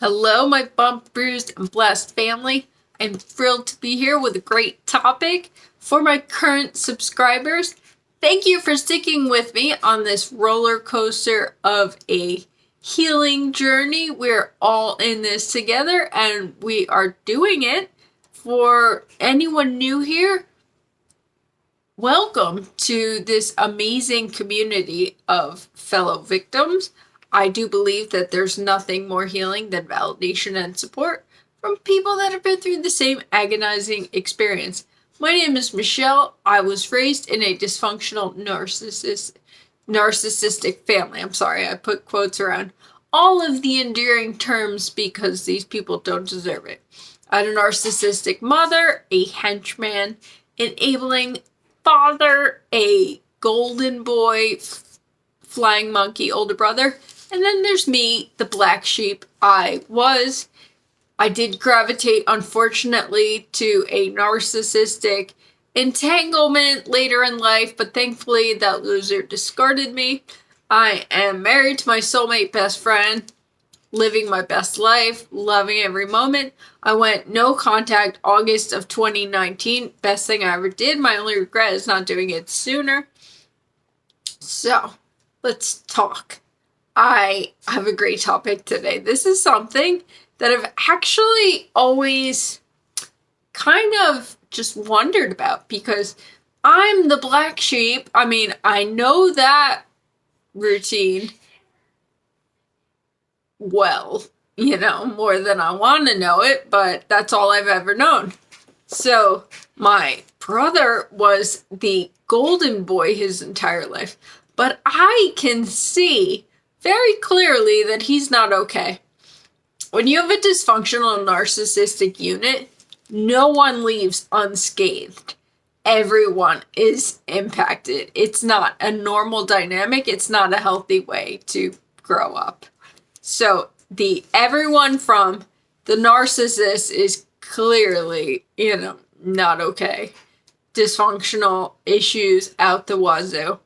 Hello, my bump, bruised, and blessed family. I'm thrilled to be here with a great topic for my current subscribers. Thank you for sticking with me on this roller coaster of a healing journey. We're all in this together and we are doing it. For anyone new here, welcome to this amazing community of fellow victims. I do believe that there's nothing more healing than validation and support from people that have been through the same agonizing experience. My name is Michelle. I was raised in a dysfunctional narcissistic family. I'm sorry, I put quotes around all of the endearing terms because these people don't deserve it. I had a narcissistic mother, a henchman, enabling father, a golden boy, flying monkey older brother, and then there's me, the black sheep. I did gravitate, unfortunately, to a narcissistic entanglement later in life, but thankfully that loser discarded me. I am married to my soulmate best friend, living my best life, loving every moment. I went no contact August of 2019. Best thing I ever did. My only regret is not doing it sooner. So, let's talk. I have a great topic today. This is something that I've actually always kind of just wondered about because I'm the black sheep. I mean, I know that routine well, more than I want to know it, but that's all I've ever known. So, my brother was the golden boy his entire life, but I can see very clearly that he's not okay. When you have a dysfunctional narcissistic unit, no one leaves unscathed. Everyone is impacted. It's not a normal dynamic. It's not a healthy way to grow up. So everyone from the narcissist is clearly, not okay. Dysfunctional issues out the wazoo.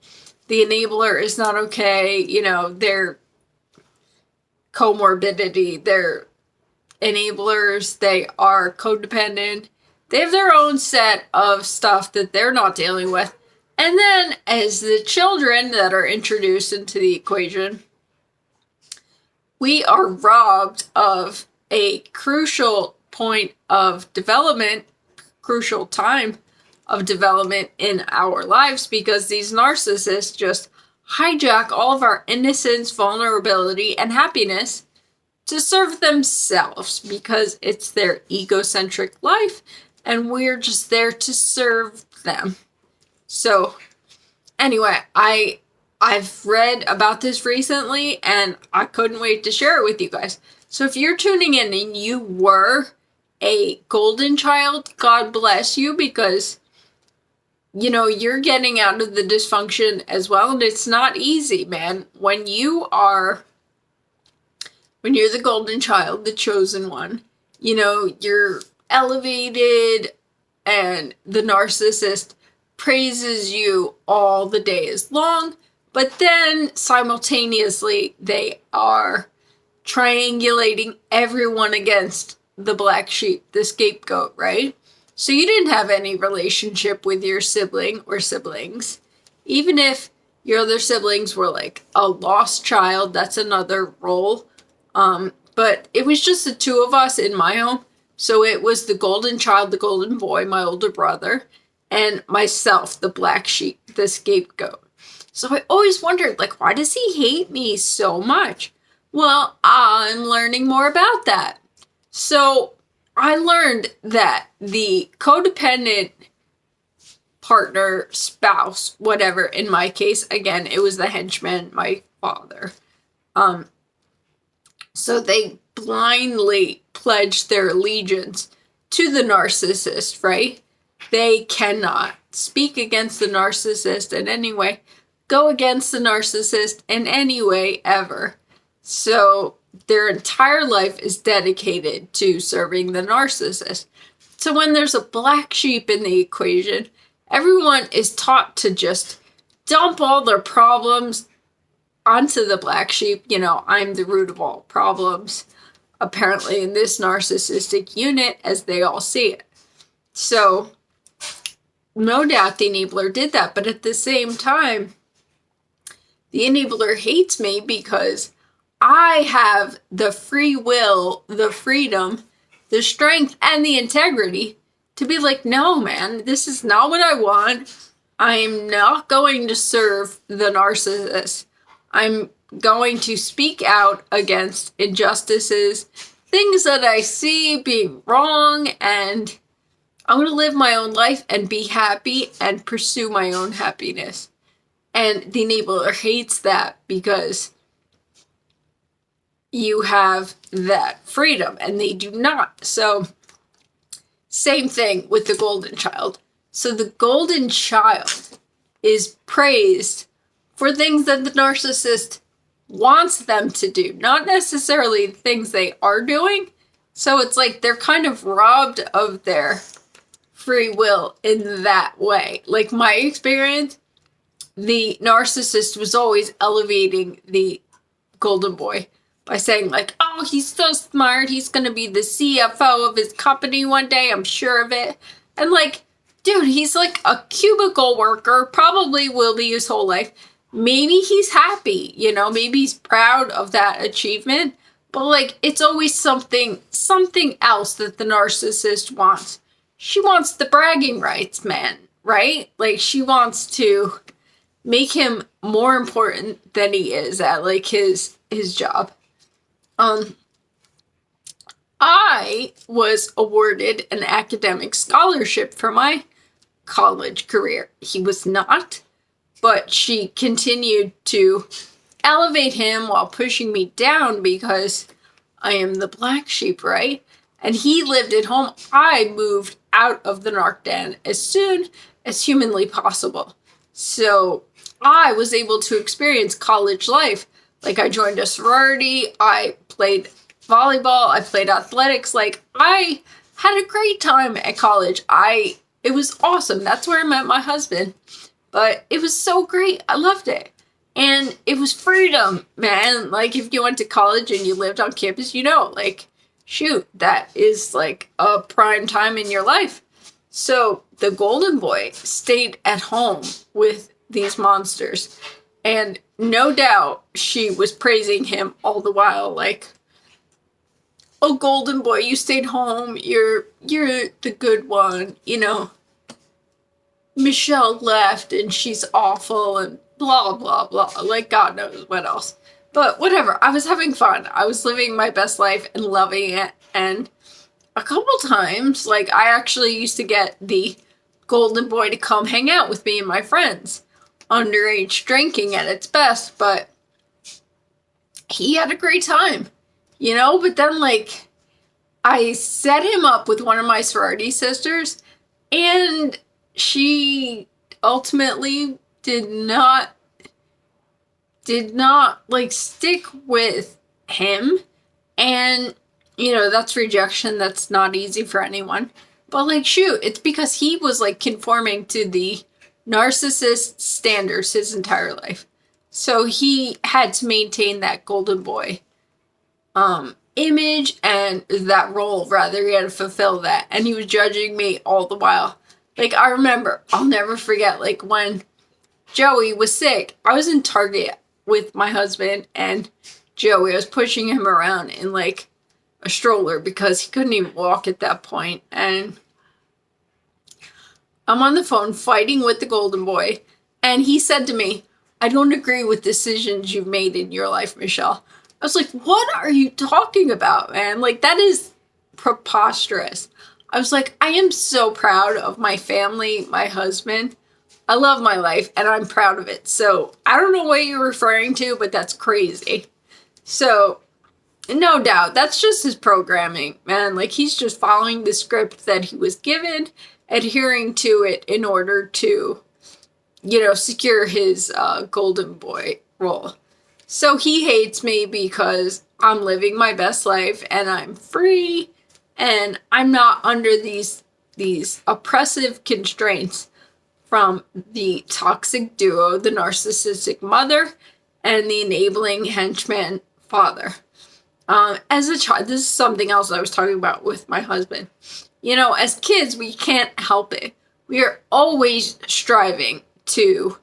The enabler is not okay. Their comorbidity, their enablers, they are codependent. They have their own set of stuff that they're not dealing with. And then as the children that are introduced into the equation, we are robbed of a crucial point of development, crucial time of development in our lives because these narcissists just hijack all of our innocence, vulnerability, and happiness to serve themselves because it's their egocentric life and we're just there to serve them. So anyway, I've read about this recently and I couldn't wait to share it with you guys. So if you're tuning in and you were a golden child, God bless you because, you're getting out of the dysfunction as well. And it's not easy, man. When you're the golden child, the chosen one, you're elevated and the narcissist praises you all the days long. But then simultaneously, they are triangulating everyone against the black sheep, the scapegoat, right? So you didn't have any relationship with your sibling or siblings. Even if your other siblings were like a lost child, that's another role. But it was just the two of us in my home. So it was the golden child, the golden boy, my older brother, and myself, the black sheep, the scapegoat. So I always wondered, why does he hate me so much? Well, I'm learning more about that. So I learned that the codependent partner, spouse, whatever, in my case, again, it was the henchman, my father. So they blindly pledged their allegiance to the narcissist, right? They cannot speak against the narcissist in any way, go against the narcissist in any way ever. So their entire life is dedicated to serving the narcissist. So when there's a black sheep in the equation, everyone is taught to just dump all their problems onto the black sheep. I'm the root of all problems. apparently in this narcissistic unit as they all see it. So, no doubt the enabler did that, but at the same time, the enabler hates me because I have the free will, the freedom, the strength, and the integrity to be like, no, man, this is not what I want. I'm not going to serve the narcissist. I'm going to speak out against injustices, things that I see being wrong, and I'm going to live my own life and be happy and pursue my own happiness. And the enabler hates that because you have that freedom and they do not. So, same thing with the golden child. So the golden child is praised for things that the narcissist wants them to do, not necessarily things they are doing. So it's like they're kind of robbed of their free will in that way. Like my experience, the narcissist was always elevating the golden boy by saying like, oh, he's so smart, he's gonna be the CFO of his company one day, I'm sure of it. And like, dude, he's like a cubicle worker, probably will be his whole life. Maybe he's happy, you know, maybe he's proud of that achievement, but like, it's always something else that the narcissist wants. She wants the bragging rights, man, right? Like, she wants to make him more important than he is at like his job. I was awarded an academic scholarship for my college career. He was not, but she continued to elevate him while pushing me down because I am the black sheep, right? And he lived at home. I moved out of the narc den as soon as humanly possible. So I was able to experience college life. Like, I joined a sorority, I played volleyball, I played athletics. Like, I had a great time at college. It was awesome. That's where I met my husband. But it was so great. I loved it. And it was freedom, man. Like, if you went to college and you lived on campus, you know, like, shoot, that is like a prime time in your life. So the golden boy stayed at home with these monsters. And no doubt she was praising him all the while, like, oh, golden boy, you stayed home. You're the good one, you know. Michelle left and she's awful and blah, blah, blah. Like, God knows what else. But whatever, I was having fun. I was living my best life and loving it. And a couple times, like, I actually used to get the golden boy to come hang out with me and my friends. Underage drinking at its best, but he had a great time, you know? But then, like, I set him up with one of my sorority sisters, and she ultimately did not like stick with him. And, you know, that's rejection. That's not easy for anyone. But like, shoot, it's because he was like conforming to the narcissist standards his entire life. So he had to maintain that golden boy image and that role, rather. He had to fulfill that. And he was judging me all the while. Like, I remember, I'll never forget, like, when Joey was sick, I was in Target with my husband and Joey. I was pushing him around in, like, a stroller because he couldn't even walk at that point. And I'm on the phone fighting with the golden boy. And he said to me, I don't agree with decisions you've made in your life, Michelle. I was like, what are you talking about, man? Like, that is preposterous. I was like, I am so proud of my family, my husband. I love my life and I'm proud of it. So I don't know what you're referring to, but that's crazy. So no doubt, that's just his programming, man. Like, he's just following the script that he was given, adhering to it in order to, you know, secure his golden boy role. So he hates me because I'm living my best life and I'm free and I'm not under these oppressive constraints from the toxic duo, the narcissistic mother and the enabling henchman father. As a child, this is something else I was talking about with my husband. You know, as kids, we can't help it. We are always striving to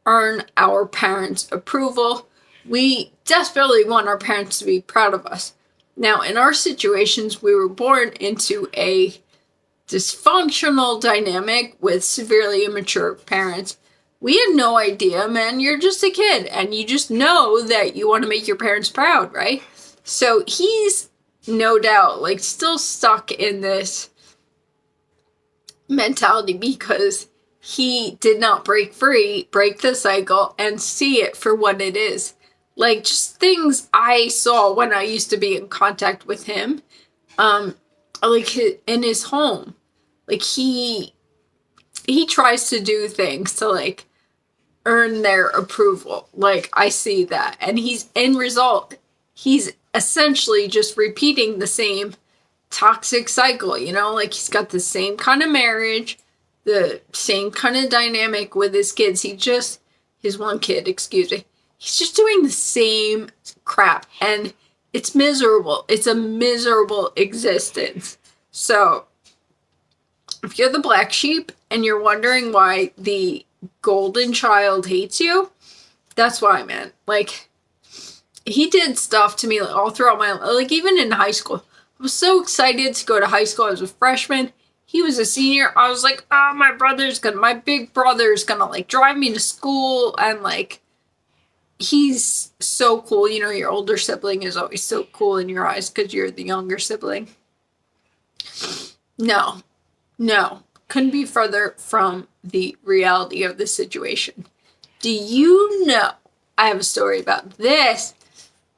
earn our parents' approval. We desperately want our parents to be proud of us. Now, in our situations, we were born into a dysfunctional dynamic with severely immature parents. We had no idea, man. You're just a kid, and you just know that you want to make your parents proud, right? So he's no doubt like still stuck in this mentality because he did not break the cycle, and see it for what it is. Like, just things I saw when I used to be in contact with him, like in his home. Like, he tries to do things to, like, earn their approval. Like, I see that. And he's essentially just repeating the same toxic cycle, you know? Like, he's got the same kind of marriage, the same kind of dynamic with his kids. His one kid, excuse me. He's just doing the same crap, and it's miserable. It's a miserable existence. So, if you're the black sheep and you're wondering why the golden child hates you, that's why, man. Like, he did stuff to me all throughout my life. Like, even in high school. I was so excited to go to high school. I was a freshman. He was a senior. I was like, oh, my big brother's gonna, like, drive me to school, and, like, he's so cool. You know, your older sibling is always so cool in your eyes because you're the younger sibling. No. Couldn't be further from the reality of the situation. Do you know, I have a story about this.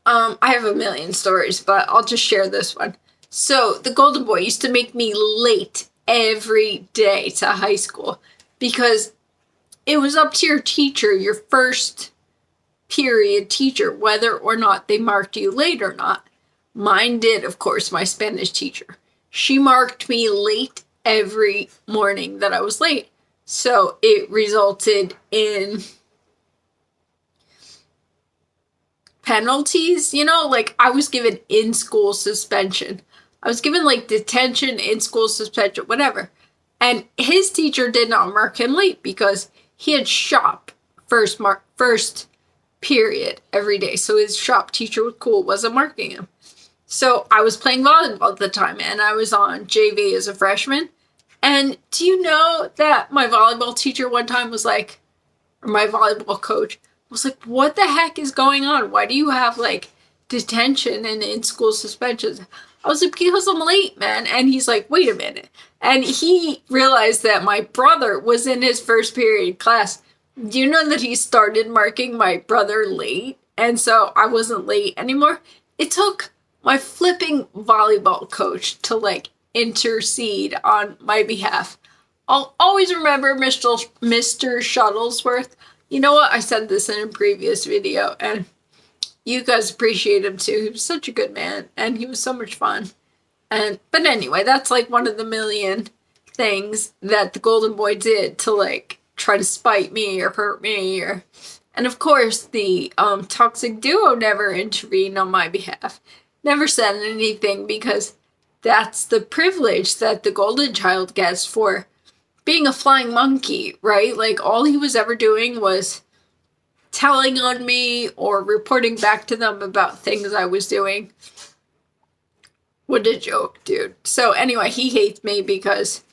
I have a million stories, but I'll just share this one. So, the golden boy used to make me late every day to high school because it was up to your teacher, your first period teacher, whether or not they marked you late or not. Mine did, of course, my Spanish teacher. She marked me late every morning that I was late. So it resulted in penalties, you know, like I was given in-school suspension. I was given like detention, in-school suspension, whatever. And his teacher did not mark him late because he had shop first period every day. So his shop teacher was cool, wasn't marking him. So I was playing volleyball at the time, and I was on JV as a freshman. And do you know that my volleyball teacher one time was like, or my volleyball coach was like, what the heck is going on? Why do you have like detention and in-school suspensions? I was like, because I'm late, man. And he's like, wait a minute. And he realized that my brother was in his first period class. Do you know that he started marking my brother late? And so I wasn't late anymore. It took my flipping volleyball coach to like intercede on my behalf. I'll always remember Mr. Shuttlesworth. You know what? I said this in a previous video, and you guys appreciate him too. He was such a good man, and he was so much fun. But anyway, that's like one of the million things that the golden boy did to like try to spite me or hurt me, and of course the toxic duo never intervened on my behalf, never said anything, because that's the privilege that the golden child gets for being a flying monkey, right? Like all he was ever doing was telling on me or reporting back to them about things I was doing. What a joke, dude. So anyway, he hates me because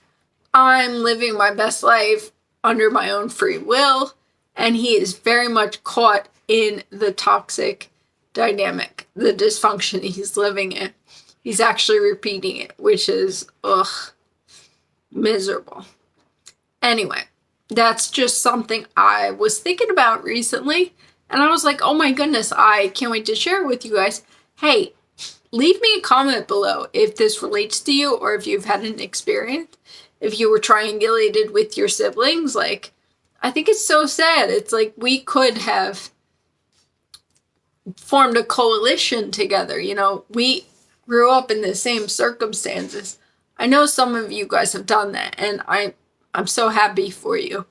I'm living my best life under my own free will, and he is very much caught in the toxic dynamic, the dysfunction he's living in. He's actually repeating it, which is, miserable. Anyway, that's just something I was thinking about recently, and I was like, oh my goodness, I can't wait to share it with you guys. Hey, leave me a comment below if this relates to you, or if you've had an experience. If you were triangulated with your siblings, like, I think it's so sad. It's like we could have formed a coalition together, you know. We grew up in the same circumstances. I know some of you guys have done that, and I'm so happy for you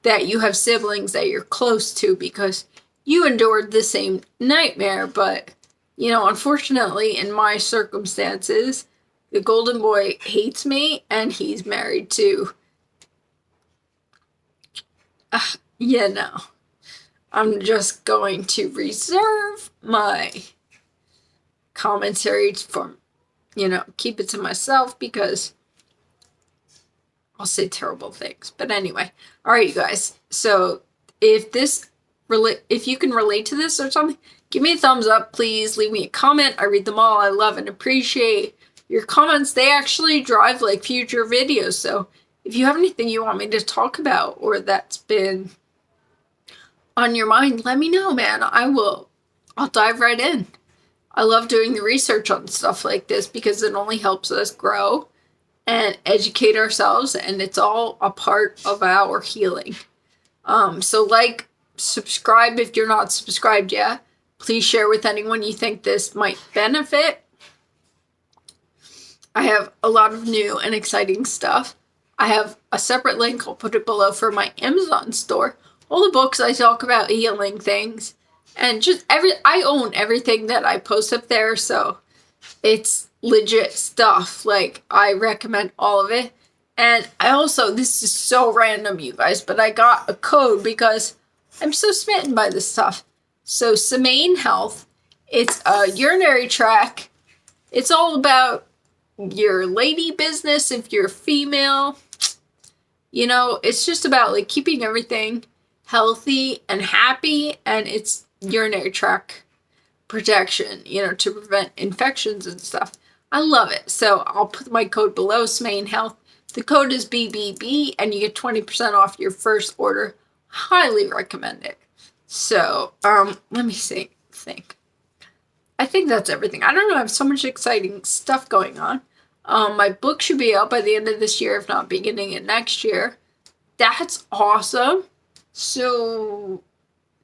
that you have siblings that you're close to, because you endured the same nightmare, but Unfortunately, in my circumstances, the golden boy hates me and he's married to, no. I'm just going to reserve my commentaries for, keep it to myself because I'll say terrible things. But anyway, all right, you guys. So if you can relate to this or something, give me a thumbs up, please. Leave me a comment. I read them all. I love and appreciate your comments. They actually drive like future videos. So if you have anything you want me to talk about or that's been on your mind, let me know, man. I'll dive right in. I love doing the research on stuff like this because it only helps us grow and educate ourselves, and it's all a part of our healing. So subscribe if you're not subscribed yet. Please share with anyone you think this might benefit. I have a lot of new and exciting stuff. I have a separate link, I'll put it below, for my Amazon store. All the books I talk about healing things. And I own everything that I post up there, so it's legit stuff. Like, I recommend all of it. And I also, this is so random, you guys, but I got a code because I'm so smitten by this stuff. So, Semaine Health, it's a urinary tract. It's all about your lady business if you're female. It's just about, like, keeping everything healthy and happy, and it's urinary tract protection, to prevent infections and stuff. I love it. So I'll put my code below, Semaine Health. The code is BBB, and you get 20% off your first order. Highly recommend it. So, let me think. I think that's everything. I don't know. I have so much exciting stuff going on. My book should be out by the end of this year, if not beginning of next year. That's awesome. So,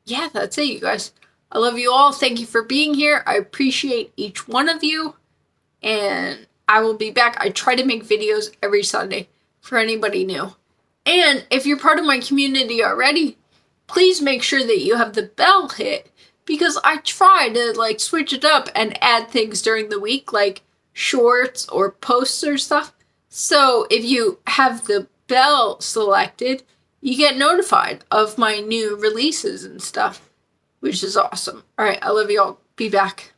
yeah, that's it, you guys. I love you all. Thank you for being here. I appreciate each one of you. And I will be back. I try to make videos every Sunday for anybody new. And if you're part of my community already, please make sure that you have the bell hit, because I try to switch it up and add things during the week, like shorts or posts or stuff. So if you have the bell selected, you get notified of my new releases and stuff, which is awesome. All right, I love you all. Be back.